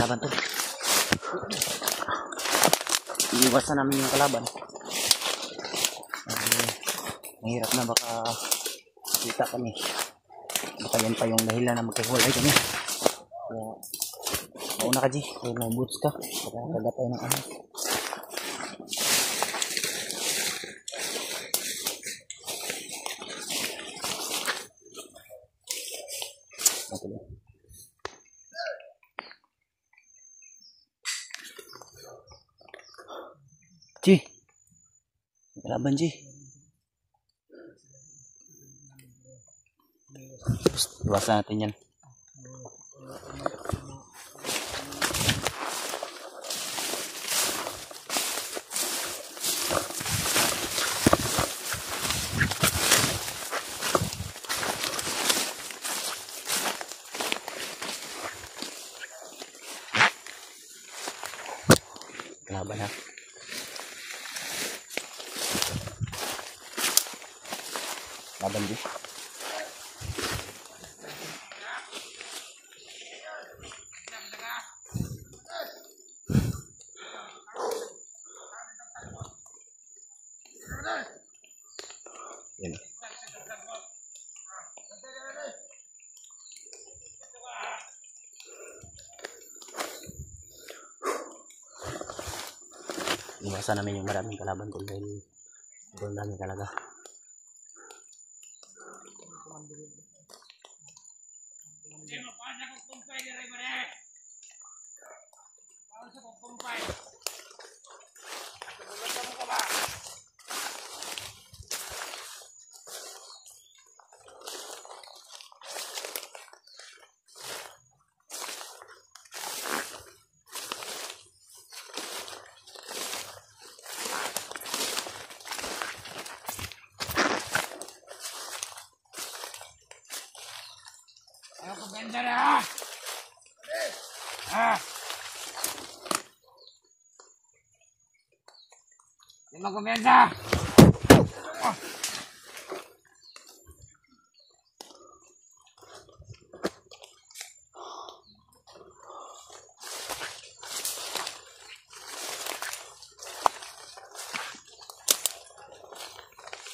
kalaban to. Iiwasan namin yung kalaban. Mahirap na, baka kita kami. Baka yan pa yung dahilan na magkakulay kami. Kaya mauna ka, G. Kaya may boots ka. Baka kagatay ng ahas. G, kalaban G. Iwasan natin yan. Kalaban ha. Laban din. Yan. Iwasan namin yung maraming kalaban ko dahil doon dami talaga. Ayo kumensar ya. Lima kumensar.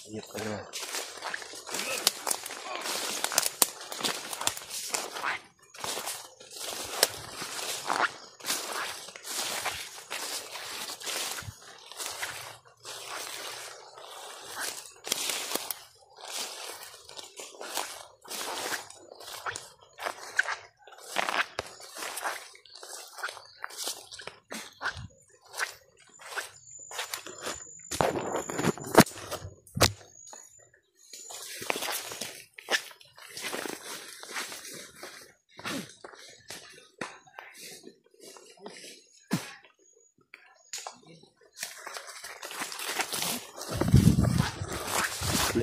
Iya kalau.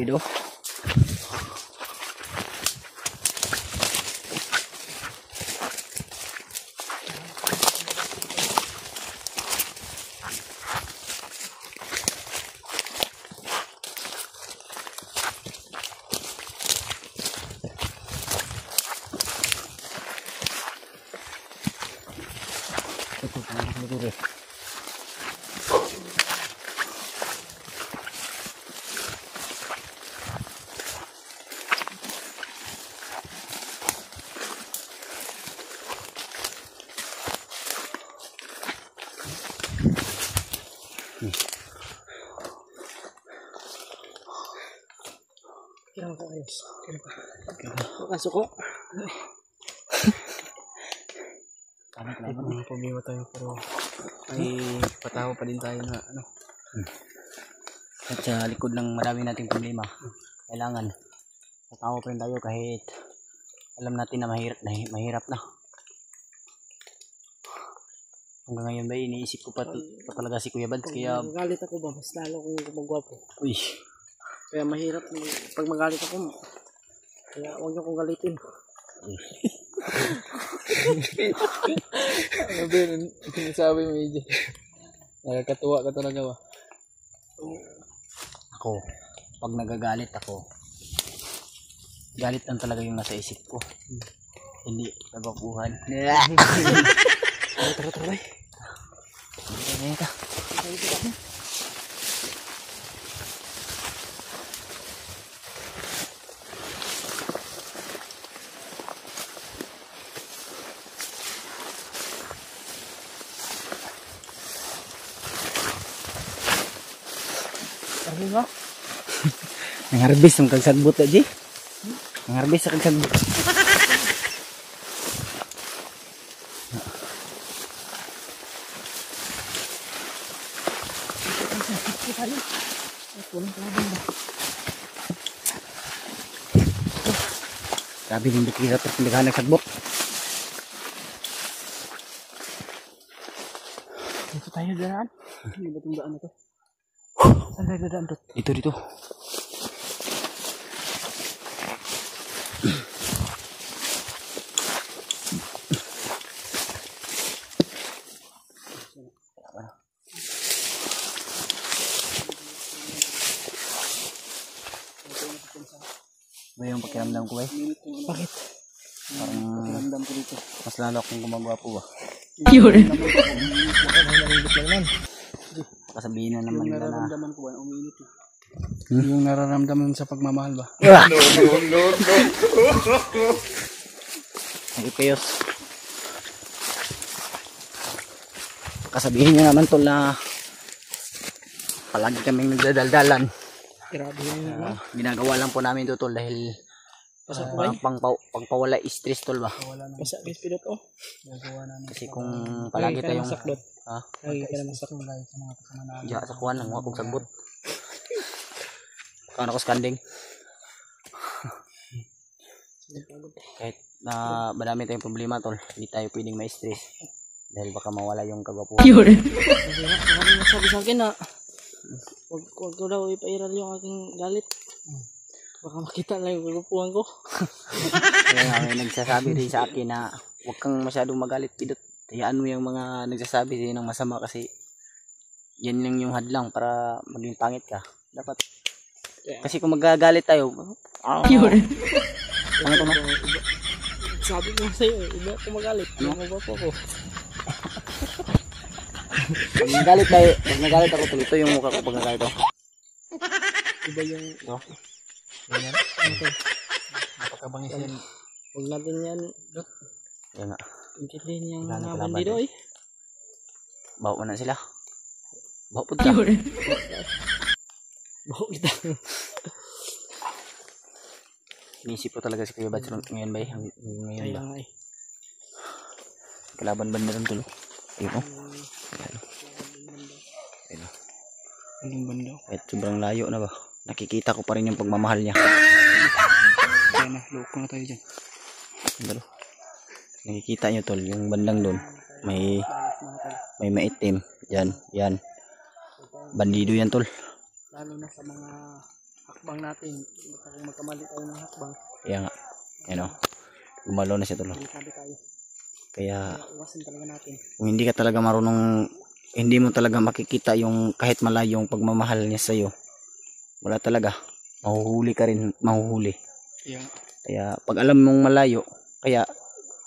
Itu Kira ko ayos. Masuk ko. Kami naman Problema tayo pero ay patawa pa din tayo na ano. At sa likod ng marami nating problema, kailangan patawa pa rin tayo kahit alam natin na mahirap na. Hanggang ngayon ba iniisip ko pa talaga si Kuya Bads kaya Magalit ako ba mas lalo kung gumagwapo. uy. Kaya mahirap pag magalit ako. Kaya huwag niyo kong galitin. Ano ba yun? Sinasabi mo, EJ? Nakakatuwa ka talaga ba? Ako, pag nagagalit ako, galit lang talaga yung nasa isip ko. Hindi nabakuhan. Tara, tara, bay. Ayan ka. Ano ba? Nangharbis ang kagsagbot na, Ji. Nangharbis sa kagsagbot. Grabe yung bukira at pinaghan nagsagbot. Dito tayo daan. Hindi ba itong daan na to? Saan tayo daan to? Dito, dito. Ba yung pakiramdam ko, bay? Bakit? Parang Pakiramdam ko dito. mas lalo akong gumagawa po ba? Yun. Kasabihin na naman Yung nila na nararamdaman ko ba? Uminit eh. Yung nararamdaman sa pagmamahal ba? Nagipayos. Kasabihin nyo naman tol na palagi kaming nagdadaldalan. Grabe yun. Ginagawa lang po namin ito tol dahil pagpawala stress tol ba? Basta bispidot oh. Gagawa namin. Kasi kung palagi tayong saklot. ha? Lagi ka naman saklot. Sa mga kasama namin. Diya sa kuwan lang akong sagbot. Kano ko skanding. Kahit na madami tayong problema tol, hindi tayo pwedeng ma-stress dahil baka mawala yung kagwapuhan. Yun. Maraming nagsabi sa akin na wag ko daw ipairal yung aking galit. Baka makita lang yung kagwapuhan ko. Kaya nga may nagsasabi rin sa akin na huwag kang masyadong magalit pidot. Hayaan mo yung mga nagsasabi sa'yo ng masama kasi yan lang yung hadlang para maging pangit ka. Dapat. Kasi kung magagalit tayo, Yun. ano to ma? Sabi ko sa'yo, iba ako magalit. Ano mo ba po ko? Pag nagalit tayo, pag nagalit ako tuloy, ito yung mukha ko pag nagalit ako. Iba yung Ito. ganyan. Ano to? Napakabangis yan. Huwag natin yan. Yan nga. Intindihin yung Wala na mga kalaban bandido eh. Bawa na sila. Bawa po ka. Bawa kita. Inisip ko talaga si Kuya Bats ngayon ba eh. Ngayon Kaya ba. nga eh. Kalaban banda rin tulo. Ayun o. Anong banda? Kahit sobrang layo na ba. Nakikita ko pa rin yung pagmamahal niya. Kaya na, loko na tayo dyan. Dalo. Nakikita nyo tol, yung bandang doon. May maitim. Yan, yan. Bandido yan tol. Lalo na sa mga hakbang natin. Baka kung magkamali tayo ng hakbang, Kaya nga. Yan o. Gumalaw na siya tol. delikado tayo. Kaya Kaya iwasan talaga natin. kung hindi ka talaga marunong, hindi mo talaga makikita yung kahit malayo yung pagmamahal niya sa'yo. Wala talaga. Mahuhuli ka rin, mahuhuli. Kaya pag alam mong malayo, kaya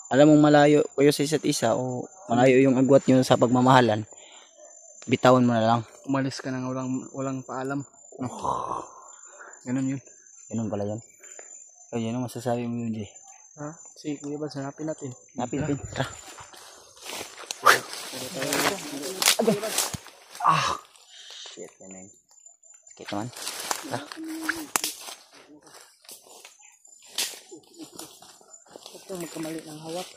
alam mong malayo kayo sa isa't isa o malayo yung agwat nyo sa pagmamahalan, bitawan mo na lang. Umalis ka nang walang paalam. No. Ganun yun. Ganun pala yan. Kaya yun ang masasabi mo yun, Jay. Ha? Si Kuya Bats, hanapin natin. Napin. Tara. Ah! Shit, yan na yun. Sakit naman. Tara. Ito magkamali ng hawak.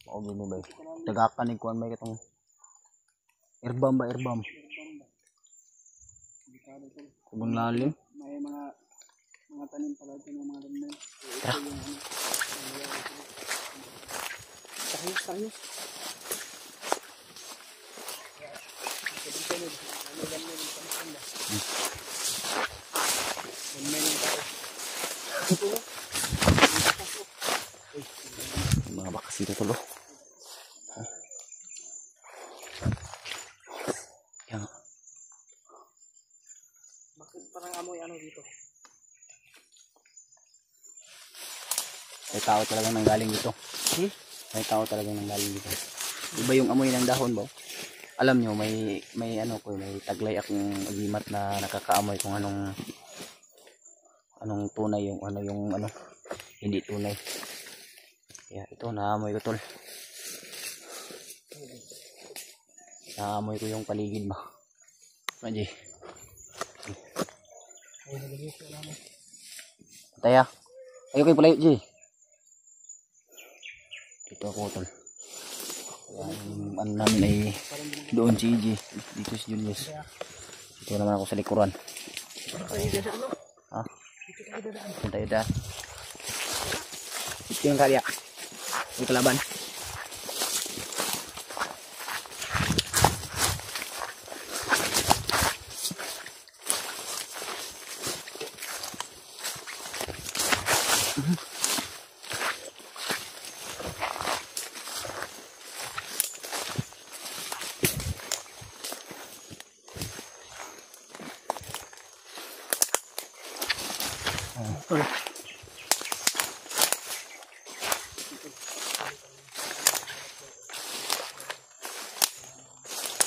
Oo, gini ba? Tagakan ni Kuan ba itong Airbomb ba? Airbomb. Kubang lalim. May mga tanim pala dyan ng mga dami. Tara. Tayo. Mga bakas dito tulo. Yan. Bakit parang amoy ano dito? May tao talagang nanggaling dito. May tao talagang nanggaling dito. Iba yung amoy ng dahon ba? Alam nyo, may ano ko, may taglay akong agimat na nakakaamoy kung anong tunay yung hindi tunay. Kaya ito, naamoy ko tol. Naamoy ko yung paligid ba. Maji. Taya. Ayo kayo palayo, Ji. Dito ako tol. Ang ano namin ay doon si Ji. Dito si Julius. Dito naman ako sa likuran. Ha? Dito tayo daan. Ito yung karya. Ito laban.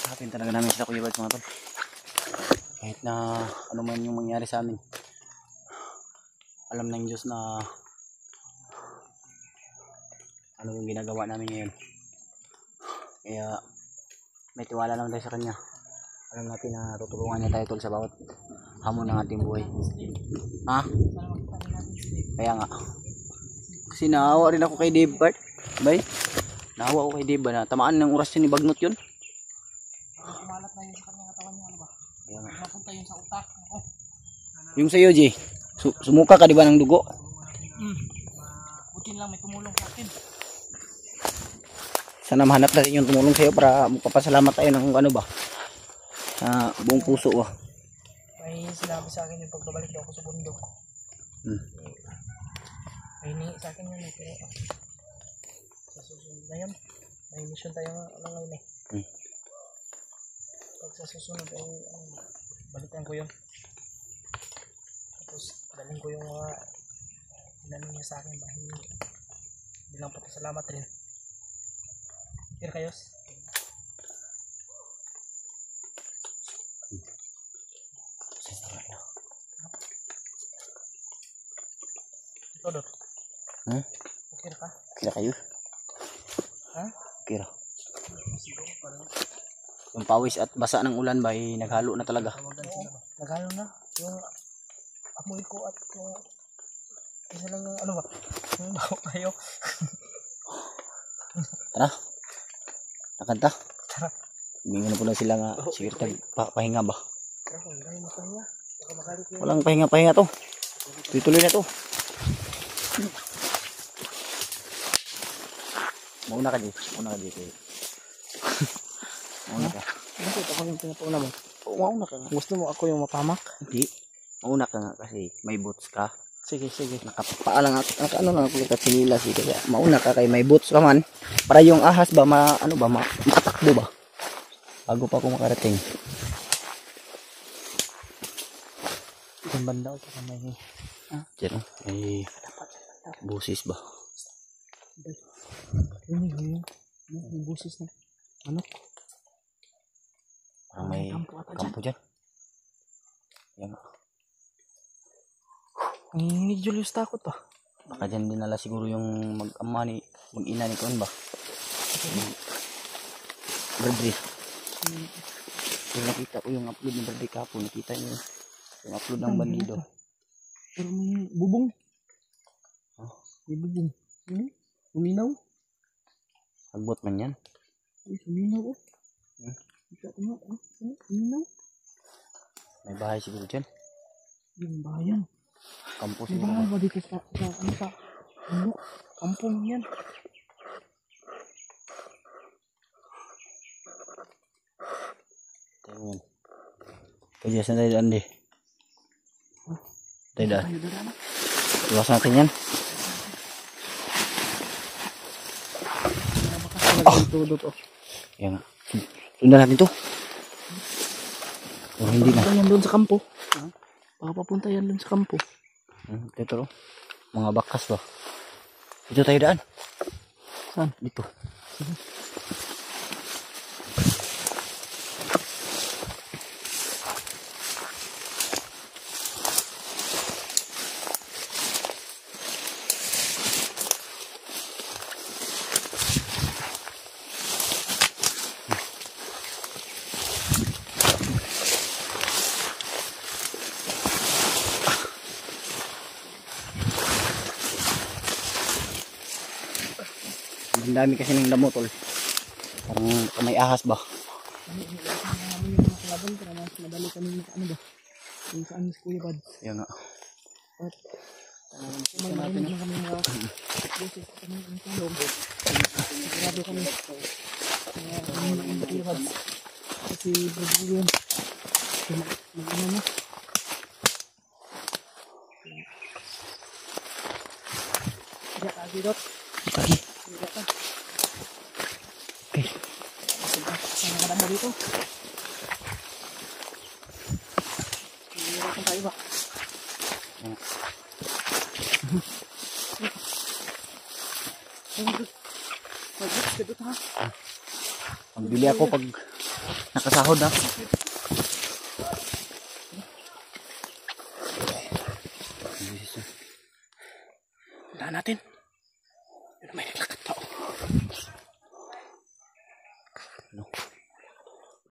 Hanapin talaga namin sila Kuya Bad mga tol. Kahit na ano man yung mangyari sa amin, alam ng Diyos na ano yung ginagawa namin ngayon. Kaya may tiwala lang tayo sa kanya. Alam natin na tutulungan niya tayo tol sa bawat hamon ng ating buhay. Ha? Kaya nga. Kasi naawa rin ako kay Dave Bart. Bay? Naawa ako kay Dave ba na tamaan ng oras yun ni Bagnot yun. Kumalat na yun sa kanyang katawan niya, ano ba? Kaya nga. Napunta yun sa utak. Yung sa'yo, G, sumuka ka di ba ng dugo? Butin lang may tumulong sa akin. Sana mahanap natin yung tumulong sa'yo para magpapasalamat tayo ng ano ba? Buong puso ba? May sinabi sa akin yung pagbabalik daw ako sa bundok. May hinihi sa akin yun eh. Pero sa susunod na yun, may mission tayo ngayon eh. Pag sa susunod ay balikan ko yun. Tapos dalhin ko yung mga inano niya sa akin bilang pasalamat rin. Kira kayos? Ito dot. Kira ka? Kira kayo? Ha? Kira. Yung pawis at basa ng ulan ba ay naghalo na talaga. Naghalo na. Yung amoy ko at yung isa lang yung ano ba? Yung baho kayo. Tara. Nakanta. Tara. Humingan na po na sila nga. Sige, pahinga ba? Tara, huwag mapahinga. Baka magalit yun. Walang pahinga to. Tuloy na to. Mauna ka dito. Mauna ka dito. Mauna ka. Bakit ako yung pinapauna mo? Oo, mauna ka nga. Gusto mo ako yung mapamak? Hindi. Mauna ka nga kasi may boots ka. Sige. Nakapaalang ano lang ako katsinilas eh. Kaya mauna ka kay may boots ka man. Para yung ahas ba, makatakbo ba? Bago pa ako makarating. Yung banda ko sa may... Diyan o. May busis ba? Yung busis na. Ano? Parang may kampo dyan. Yan. Ang hinig Julius takot ah. Baka dyan dinala siguro yung mag-ina ni Kuan ba? Bradley. Yung nakita ko yung upload ng Bradley kapo. Nakita niyo yung upload ng bandido. Pero may bubong. May bubong. Uminaw. Agbot man yan. Uminaw oh. Uminaw. May bahay siguro dyan. Yung bayan. Kampo May siguro. bahay ba dito sa ano sa bundok? Kampong yan. Tayo yan. Kaya saan tayo daan di? Tayo daan. Iwas natin yan. Yan nga. Sundan natin to. O hindi na. Papunta yan doon sa kampo. Baka papunta yan doon sa kampo. Ito mga bakas ba? Dito tayo daan. Saan? Dito. Ang dami kasi ng damo tol. Parang may ahas ba? Namin yung mga kalaban para mas madali kami ano ba? Yung saan si Kuya Bad. Yan nga. At kumain naman kami mga beses kami ng tulong. Sigurado kami. Kaya yung Kuya Bad. Kasi Brazilian. Mag-ano na. Tidak lagi dok. Lagi. Tidak ka. Okay. Sana ka mo dito. Hihirapan tayo ba? Magdut ha? Pagbili ako pag nakasahod na. Dahan natin.